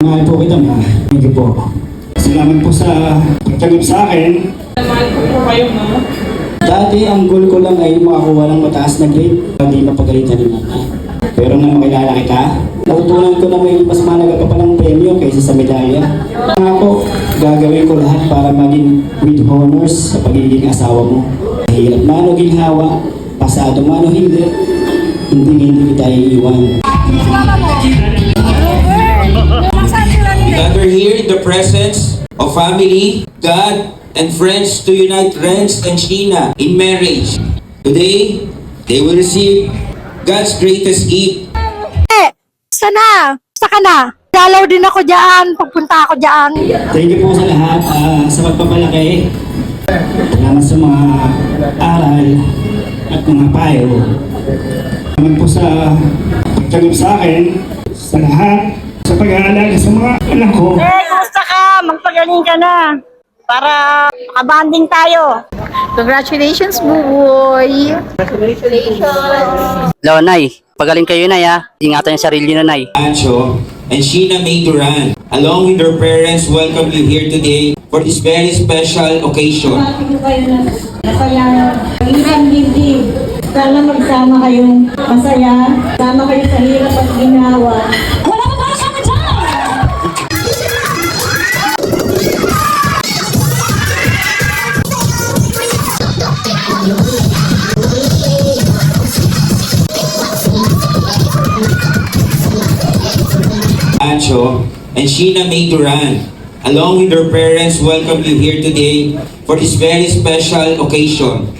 Mahal po kita, ma. Thank you po. Salamat po sa pagtanggap sa akin. Mahal ko po kayo, ma. Dati, ang goal ko lang ay makakuha ng mataas na grade. Hindi mapagalitan ni mama. Pero nang makilala kita, nautunan ko na may mas mahalaga pa palang premyo kaysa sa medalya. Ako, gagawin ko lahat para maging with honors sa pagiging asawa mo. Mahirap man o ginhawa, pasado man o hindi kita iiwan. Gather here in the presence of family, God, and friends to unite Renz and Sheena in marriage. Today, they will receive God's greatest gift. Sana! Saka na! Dalaw din ako dyan, pagpunta ako dyan. Thank you po sa lahat sa pagpapalaki. Salamat sa mga aral at mga payo. Salamat po sa pagtanggap sa akin, sa lahat, sa pag-aalaga sa mga anak ko. Kumusta ka? Magpagaling ka na. Para makabanding tayo. Congratulations, Buboy! Hello, Nay. Pagaling kayo, Nay, ha? Ingatan yung sarili na, Nay. Ancho and Sheena May Duran, along with their parents, welcome you here today for this very special occasion. Masaya, isang dibdib. Sana magsama kayong masaya, sama kayo sa hirap at ginawa. Wala ka ba siya dyan? Ancho and Sheena May Duran, along with their parents, welcome you here today for this very special occasion.